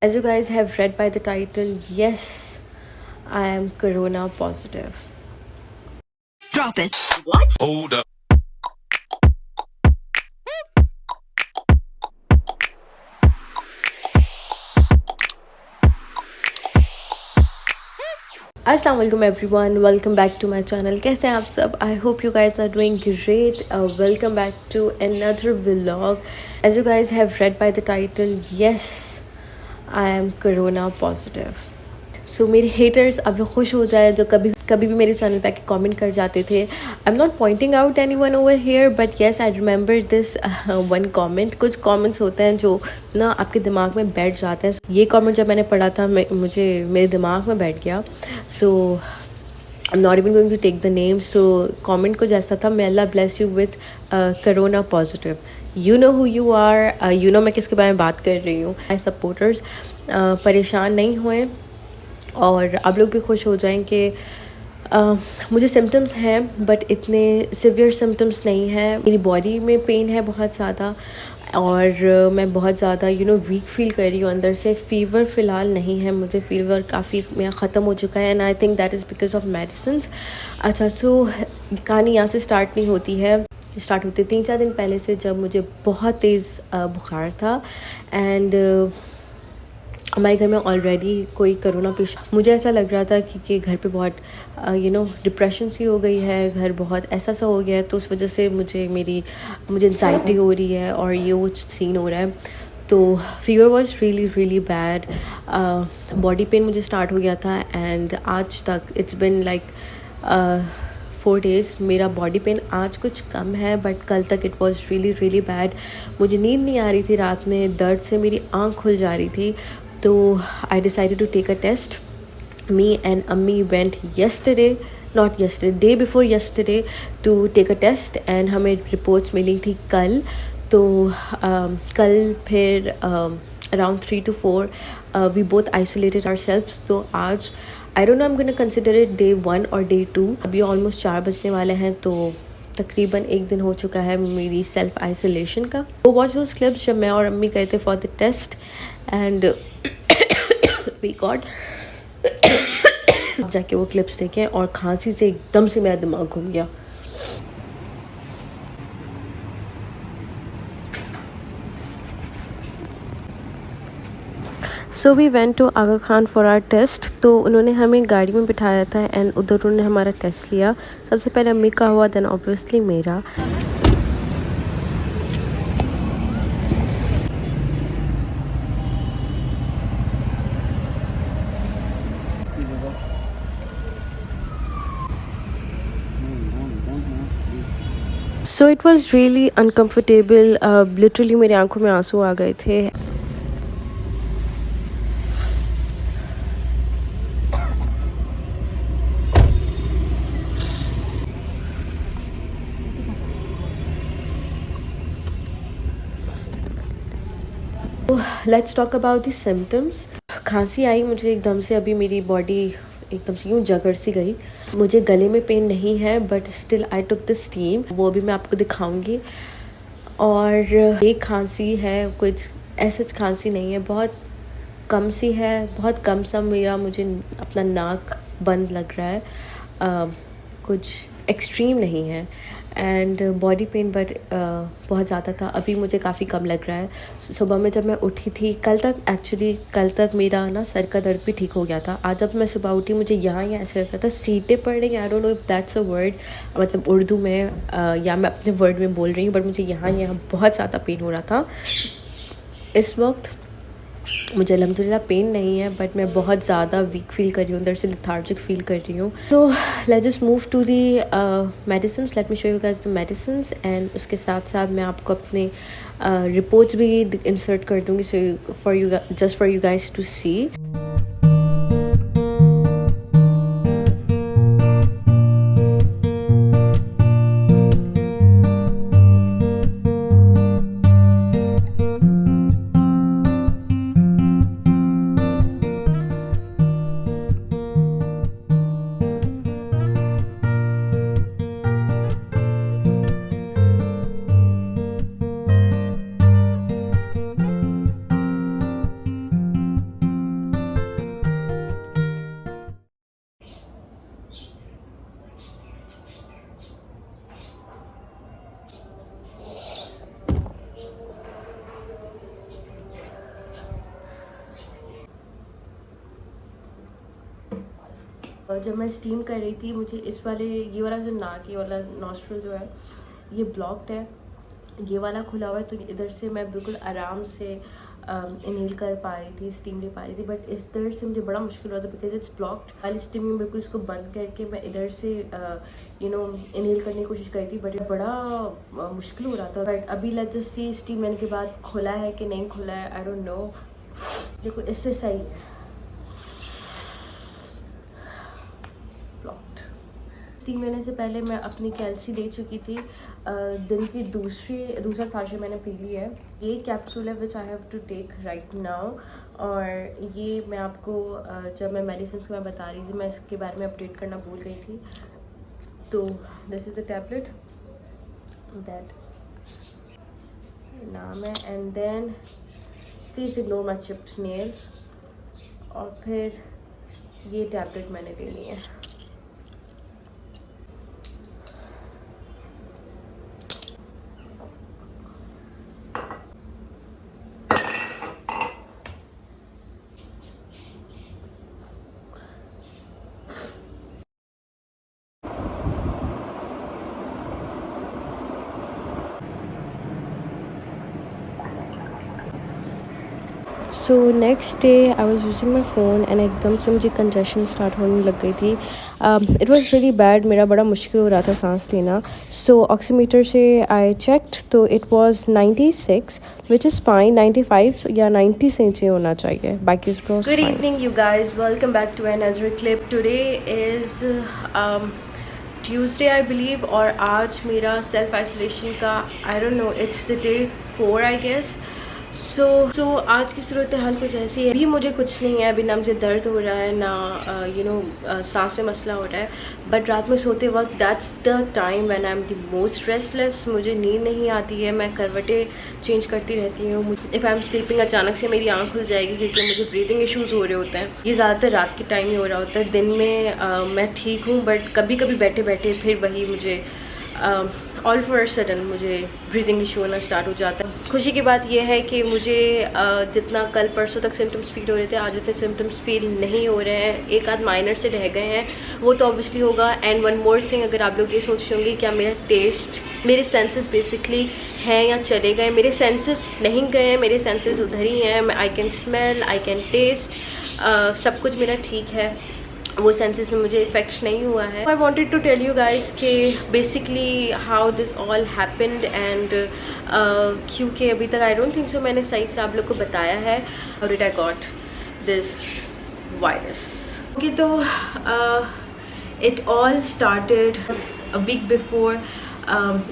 As you guys have read by the title, yes, I am corona positive. Drop it. What? Hold up. Assalamu alaikum everyone, welcome back to my channel. कैसे हैं आप सब? I hope you guys are doing great. Welcome back to another vlog. As you guys have read by the title, yes, I am corona positive. So मेरे haters अब खुश हो जाए जो कभी भी मेरे चैनल पे आके कमेंट कर जाते थे. आई am not pointing out anyone over here, but yes I remember this one comment. कुछ कमेंट्स होते हैं जो ना आपके दिमाग में बैठ जाते हैं. ये कमेंट जब मैंने पढ़ा था मुझे मेरे दिमाग में बैठ गया. So I am not even going to take the name. So comment को जैसा था, may Allah bless you with corona positive. You know who you are, you know मैं किसके बारे में बात कर रही हूँ. माय सपोर्टर्स परेशान नहीं हुए और आप लोग भी खुश हो जाएं कि मुझे सिम्टम्स हैं बट इतने सिवियर सिम्टम्स नहीं हैं. मेरी बॉडी में पेन है बहुत ज़्यादा और मैं बहुत ज़्यादा वीक फील कर रही हूँ अंदर से. फ़ीवर फ़िलहाल नहीं है मुझे. फ़ीवर काफ़ी मेरा ख़त्म हो चुका है and I think that is because of medicines. अच्छा, सो कहानी यहाँ से स्टार्ट नहीं होती है. स्टार्ट होते 3-4 दिन पहले से, जब मुझे बहुत तेज़ बुखार था एंड हमारे घर में ऑलरेडी कोई कोरोना पेशेंट. मुझे ऐसा लग रहा था कि घर पे बहुत डिप्रेशन सी हो गई है, घर बहुत ऐसा सा हो गया है, तो उस वजह से मुझे एंजाइटी हो रही है और ये वो सीन हो रहा है. तो fever was really bad. Body pain मुझे स्टार्ट हो गया था एंड आज तक इट्स बिन लाइक 4 days. मेरा बॉडी पेन आज कुछ कम है बट कल तक इट वॉज रियली बैड. मुझे नींद नहीं आ रही थी रात में, दर्द से मेरी आँख खुल जा रही थी. तो I decided to take a test. Me and ammi went day before yesterday to take a test and हमें रिपोर्ट्स मिली थी कल. तो कल फिर around 3 to 4 we both isolated ourselves. तो आज I don't know, I am gonna consider it day 1 और डे 2. अभी ऑलमोस्ट 4 बजने वाले हैं, तो तकरीबन 1 दिन हो चुका है मेरी सेल्फ आइसोलेशन का. वो वॉच दोस क्लिप्स जब मैं और अम्मी गए थे for the test and we got जाके वो क्लिप्स देखें और खांसी से एकदम से मेरा दिमाग घूम गया. So we went to Aga Khan for our test. तो उन्होंने हमें गाड़ी में बिठाया था एंड उधर उन्होंने हमारा टेस्ट लिया. सबसे पहले अम्मी का हुआ, देन ऑब्वियसली मेरा. So it was really uncomfortable. Literally मेरी आंखों में आंसू आ गए थे. Let's talk about the symptoms. खांसी आई मुझे एकदम से. अभी मेरी बॉडी एकदम से यूँ जगड़ सी गई. मुझे गले में पेन नहीं है but still I took the steam. वो अभी मैं आपको दिखाऊंगी. और ये खांसी है, कुछ ऐसे खांसी नहीं है, बहुत कम सी है, बहुत कम सा. मुझे अपना नाक बंद लग रहा है. कुछ एक्सट्रीम नहीं है एंड बॉडी पेन बट बहुत ज़्यादा था. अभी मुझे काफ़ी कम लग रहा है. सुबह में जब मैं उठी थी कल तक मेरा ना सर का दर्द भी ठीक हो गया था. आज जब मैं सुबह उठी मुझे यहाँ ऐसे लग रहा था सीटें पड़ रही हैं. आई don't know if that's a word, मतलब उर्दू में या मैं अपने वर्ड में बोल रही हूँ, बट मुझे यहाँ बहुत ज़्यादा पेन हो रहा था इस वक्त. मुझे अल्हम्दुलिल्लाह पेन नहीं है बट मैं बहुत ज़्यादा वीक फील कर रही हूँ, अंदर से लेथार्जिक फील कर रही हूँ. तो let's just move to the medicines. Let me show you guys the medicines and उसके साथ साथ मैं आपको अपने रिपोर्ट्स भी इंसर्ट कर दूँगी so for you guys to see. जब मैं स्टीम कर रही थी मुझे इस वाले ये वाला जो नाक ये वाला नॉस्ट्रल जो है ये ब्लॉक्ड है, ये वाला खुला हुआ है, तो इधर से मैं बिल्कुल आराम से इनहेल कर पा रही थी, स्टीम ले पा रही थी। बट इस तरह से मुझे बड़ा मुश्किल हुआ था बिकॉज इट्स ब्लॉक्ड। वाली स्टीम में बिल्कुल इसको बंद करके मैं इधर से इनहेल करने की कोशिश करी थी, बट बड़ा मुश्किल हो रहा था। बट अभी लेट्स जस्ट सी स्टीम लेने के बाद खुला है कि नहीं खुला है, आई डोंट नो। देखो इससे सही है, ब्लॉक्ड। स्टीम लेने से पहले मैं अपनी कैल्सी ले चुकी थी, दिन की दूसरा साशे मैंने पी ली है। ये कैप्सूल है which I have to take right now, और ये मैं आपको जब मैं मेडिसिन को मैं बता रही थी मैं इसके बारे में अपडेट करना भूल गई थी। तो this is the tablet that नाम है, and then please ignore my chipped nails. और फिर ये टैबलेट मैंने लेनी है। So next day I was using my phone and एकदम से मुझे कंजेशन स्टार्ट होने लग गई थी। इट वॉज़ रियली बैड, मेरा बड़ा मुश्किल हो रहा था सांस लेना। सो ऑक्सीमीटर से आई चेक्ड तो it was 96 which is fine. 95 या 90 से नीचे होना चाहिए, बाकी it was fine. Good evening you guys, welcome back to another clip. Today is Tuesday I believe, और आज मेरा सेल्फ आइसोलेशन का I don't know, it's the day 4 I guess. So आज की सूरत हाल कुछ ऐसी है। अभी मुझे कुछ नहीं है, अभी ना मुझे दर्द हो रहा है ना सांस में मसला हो रहा है, बट रात में सोते वक्त that's the time when I am the most restless. मुझे नींद नहीं आती है, मैं करवटें चेंज करती रहती हूँ। इफ़ आई एम स्लीपिंग अचानक से मेरी आँख खुल जाएगी क्योंकि मुझे ब्रीदिंग इशूज़ हो रहे होते हैं। ये ज़्यादातर रात के टाइम ही हो रहा होता है, दिन में मैं ठीक हूँ, बट कभी कभी बैठे बैठे फिर वही मुझे ऑल फॉर सडन मुझे ब्रीदिंग इशू होना स्टार्ट हो जाता है। खुशी की बात यह है कि मुझे जितना कल परसों तक सिम्टम्स फील हो रहे थे, आज उतने सिम्टम्स फील नहीं हो रहे हैं। एक आध माइनर से रह गए हैं, वो तो ऑब्वियसली होगा। एंड वन मोर थिंग, अगर आप लोग ये सोच रहे होंगे क्या मेरा टेस्ट, मेरे सेंसेस बेसिकली हैं या चले गए, मेरे सेंसेस नहीं गए हैं, मेरे सेंसेस उधर ही हैं। I can smell, I can taste, सब कुछ मेरा ठीक है, वो सेंसेस में मुझे इफेक्ट नहीं हुआ है। I wanted to tell you guys कि basically how this all happened, and क्योंकि अभी तक आई डोंट थिंक सो मैंने सही से आप लोग को बताया है how did I got this virus. Okay, तो it all started a week before.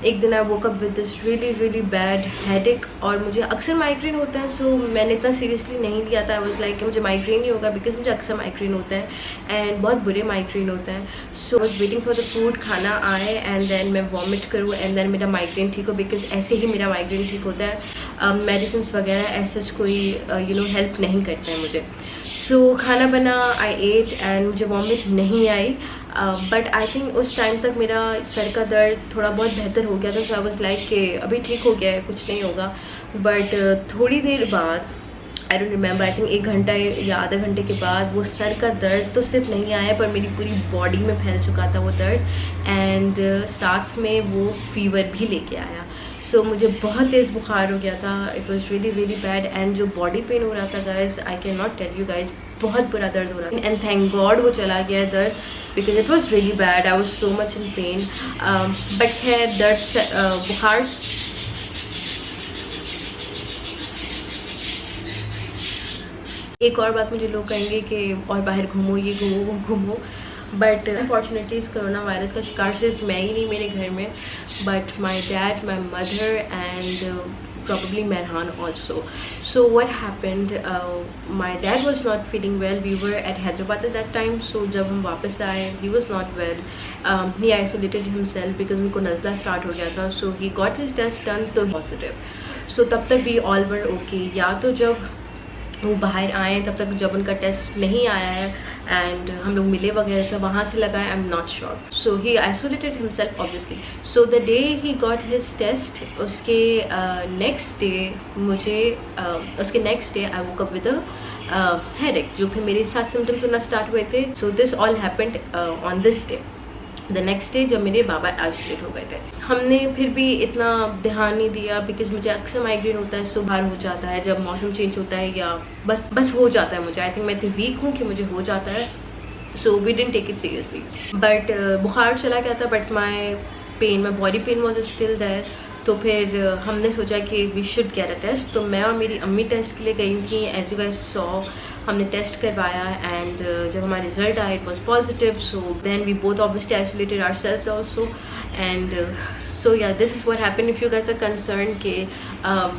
एक दिन I woke up with this really bad headache, और मुझे अक्सर माइग्रेन होता है, सो मैंने इतना सीरियसली नहीं लिया था। आई वाज लाइक कि मुझे माइग्रेन ही होगा बिकॉज मुझे अक्सर माइग्रेन होता है एंड बहुत बुरे माइग्रेन होते हैं। So I was waiting for the food, खाना आए एंड देन मैं वॉमिट करूँ एंड देन मेरा माइग्रेन ठीक हो, बिकॉज ऐसे ही मेरा माइग्रेन ठीक होता है। मेडिसिन वगैरह ऐसा कोई हेल्प नहीं करता है मुझे। सो खाना बना, आई एट एंड मुझे वॉमिट नहीं आई, बट आई थिंक उस टाइम तक मेरा सर का दर्द थोड़ा बहुत बेहतर हो गया था। सो आई वाज लाइक कि अभी ठीक हो गया है, कुछ नहीं होगा। बट थोड़ी देर बाद, I don't remember, I think 1 घंटा या आधा घंटे के बाद वो सर का दर्द तो सिर्फ नहीं आया पर मेरी पूरी बॉडी में फैल चुका था वो दर्द, एंड साथ में वो फीवर भी लेके आया। सो मुझे बहुत तेज़ बुखार हो गया था। It was really bad, and जो बॉडी पेन हो रहा था guys, I can not tell you guys, बहुत बुरा दर्द हो रहा था। एंड थैंक गॉड वो चला गया दर्द, because it was really bad, I was so much in pen. But है दर्द, बुखार एक और बात मुझे लोग कहेंगे कि और बाहर घूमो, ये घूमो, वो घूमो, बट अनफॉर्चुनेटली इस कोरोना वायरस का शिकार सिर्फ मैं ही नहीं मेरे घर में, but my dad, my mother and probably Merhan also. So what happened, my dad was not feeling well. We were at Hyderabad at that time, so जब हम वापस आए he was not well. He isolated himself because उनको नज़ला start हो गया था, so he got his test done तो positive. So तब तक we all were okay. या तो जब वो बाहर आए तब तक जब उनका टेस्ट नहीं आया है एंड हम लोग मिले वगैरह थे, वहाँ से लगा है, I am not sure. So he isolated himself obviously. So the day he got his test, उसके नेक्स्ट डे मुझे उसके next day I woke up with a headache, जो फिर मेरे साथ सिम्टम्स होना स्टार्ट हुए थे. So this all happened on this day. The next day जब मेरे बाबा आइसोलेट हो गए थे, हमने फिर भी इतना ध्यान नहीं दिया बिकॉज मुझे अक्सर माइग्रेन होता है, सुबह हो जाता है जब मौसम चेंज होता है, या बस हो जाता है मुझे. आई थिंक मैं इतनी वीक हूँ कि मुझे हो जाता है. So we didn't take it seriously. But बुखार चला गया था, but my body pain was still there. तो फिर हमने सोचा कि we should get a test. तो मैं और मेरी अम्मी टेस्ट के लिए गई थी. एज यू गाइस सॉ, हमने टेस्ट करवाया एंड जब हमारा रिजल्ट आया it was positive. So then we both obviously isolated ourselves also. And so yeah this is what happened. If you guys are concern के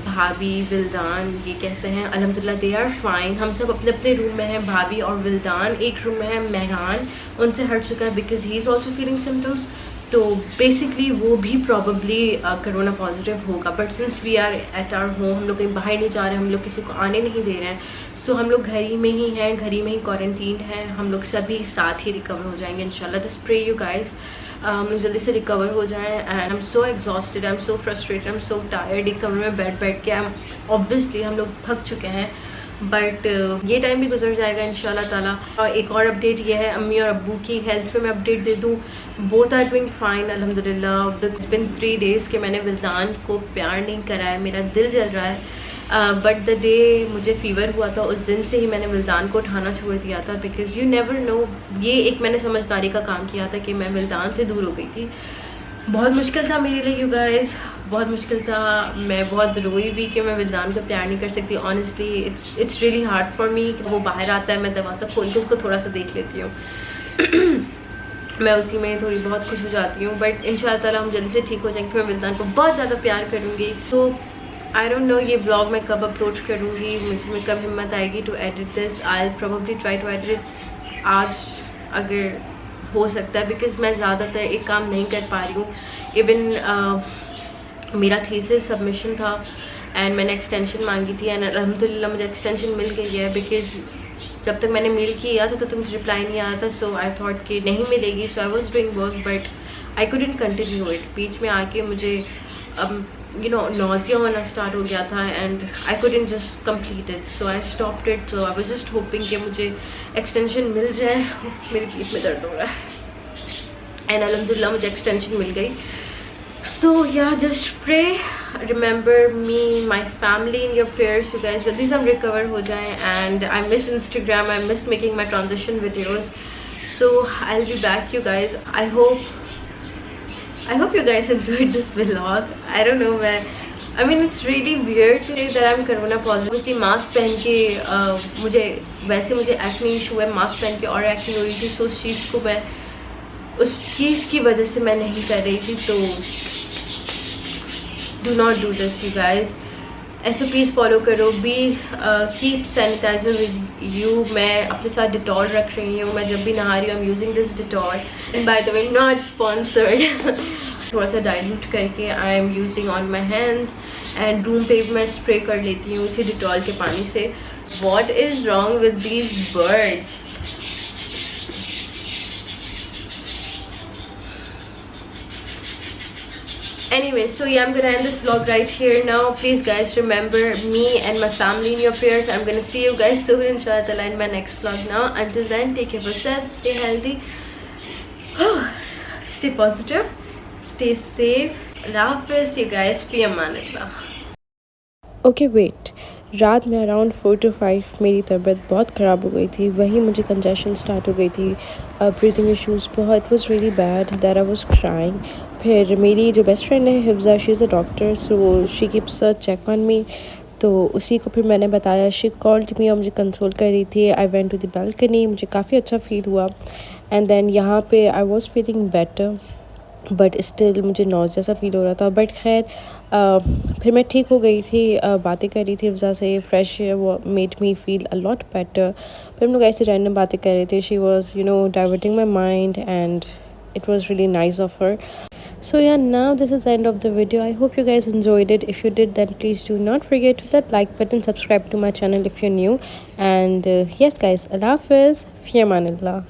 भाभी विल्दान ये कैसे हैं, अल्हम्दुलिल्लाह दे आर फाइन. हम सब अपने अपने रूम में हैं. भाभी और विल्दान एक रूम में है. मेहरान उनसे हट चुका है because he is also feeling symptoms. तो बेसिकली वो भी प्रॉबली करोना पॉजिटिव होगा. But since we are at our home, हम लोग कहीं बाहर नहीं जा रहे, हम लोग किसी को आने नहीं दे रहे हैं. सो हम लोग घर ही में ही हैं, घर ही में ही क्वारंटीन हैं. हम लोग सभी साथ ही रिकवर हो जाएंगे इंशाल्लाह. जस्ट प्रे यू गाइस हम लोग जल्दी से रिकवर हो जाएं. And I am so exhausted, I am so frustrated, I am so tired. एक कमरे में बैठ के ऑब्वियसली हम लोग थक चुके हैं. बट ये टाइम भी गुजर जाएगा इंशाल्लाह ताला. और एक और अपडेट ये है, अम्मी और अब्बू की हेल्थ पे मैं अपडेट दे दूँ. बोथ आर डूइंग फाइन अल्हम्दुलिल्लाह. इट्स बिन 3 days के मैंने विल्दान को प्यार नहीं करा है. मेरा दिल जल रहा है. बट द डे मुझे फ़ीवर हुआ था उस दिन से ही मैंने विल्दान को उठाना छोड़ दिया था. Because you never know. ये एक मैंने समझदारी का काम किया था कि मैं विल्दान से दूर हो गई थी. बहुत मुश्किल था मेरे लिए यू गाइस, बहुत मुश्किल था. मैं बहुत रोई भी कि मैं विल्दान को प्यार नहीं कर सकती. Honestly it's really hard for me. वो बाहर आता है, मैं दरवाज़ा खोल के उसको थोड़ा सा देख लेती हूँ. मैं उसी में थोड़ी बहुत खुश हो जाती हूँ. बट इंशाल्लाह ताला हम जल्दी से ठीक हो जाएंगे. मैं विल्दान को बहुत ज़्यादा प्यार करूँगी. तो आई डोंट नो ये ब्लॉग मैं कब अपलोड करूँगी, मुझ में कब हिम्मत आएगी to edit this. I probably try to edit आज अगर हो सकता है, बिकॉज मैं ज़्यादातर एक काम नहीं कर पा रही हूँ. इवन मेरा थीसिस सबमिशन था एंड मैंने एक्सटेंशन मांगी थी एंड अल्हम्दुलिल्लाह मुझे एक्सटेंशन मिल गई है. बिकॉज जब तक मैंने मेल किया था तब तक मुझे रिप्लाई नहीं आया था. सो आई थॉट कि नहीं मिलेगी. So I was doing work but I couldn't continue it. बीच में आके मुझे यू नो नॉजिया होना स्टार्ट हो गया था and I couldn't just complete it. So I stopped it. So I was just hoping कि मुझे एक्सटेंशन मिल जाए. मेरी पीठ में दर्द हो रहा है एंड अल्हम्दुलिल्लाह मुझे एक्सटेंशन मिल गई. So yeah just pray, remember me, my family in your prayers you guys. जल्दी से हम रिकवर हो जाएँ. And I miss Instagram, I miss making my transition videos. So I will be back you guys. I hope you guys enjoyed this vlog. I don't know where. I mean it's really weird to say that I'm corona positive. Obviously mask पहन के मुझे acne issue है. Mask पहन के और acne हो रही थी. सो उस चीज़ को मैं उस चीज़ की वजह से मैं नहीं कर रही थी. तो do not do this you guys. SOPs follow करो. Be keep sanitiser with you. मैं अपने साथ डिटॉल रख रही हूँ. मैं जब भी नहा रही हूँ I am using this Dettol. And by the way not sponsored. थोड़ा सा डाइल्यूट करके I am using on my hands and room पे मैं स्प्रे कर लेती हूँ उसी डिटॉल के पानी से. What is wrong with these birds. Anyway, so yeah, I'm gonna end this vlog right here now. Please guys remember me and my family in your prayers. I'm gonna see you guys soon inshallah in my next vlog now. Until then, take care of yourself, stay healthy, stay positive, stay safe. Allah Hafiz you guys. Fi amanillah. Okay wait, रात में around 4 to 5 मेरी तबीयत बहुत ख़राब हो गई थी. वहीं मुझे कंजेशन स्टार्ट हो गई थी, ब्रीथिंग इश्यूज़ बहुत. It was really bad that I was crying. फिर मेरी जो बेस्ट फ्रेंड है Hifza, she is a doctor, so she keeps a check on me. तो उसी को फिर मैंने बताया. शी कॉल्ड मी और मुझे कंसोल कर रही थी. I went to the balcony. मुझे काफ़ी अच्छा फील हुआ. एंड देन यहाँ पे I was feeling better but still मुझे नॉज जैसा फील हो रहा था. बट खैर फिर मैं ठीक हो गई थी. बातें कर रही थी हिफ्ज़ा से. फ्रेश वो made me feel a lot better. फिर हम लोग ऐसे रैंडम बातें कर रहे थे. She was diverting my mind and it was really nice of her. So yeah, now this is the end of the video. I hope you guys enjoyed it. If you did, then please do not forget to that like button, subscribe to my channel if you're new, and yes guys, Allah Hafiz, fi amanillah.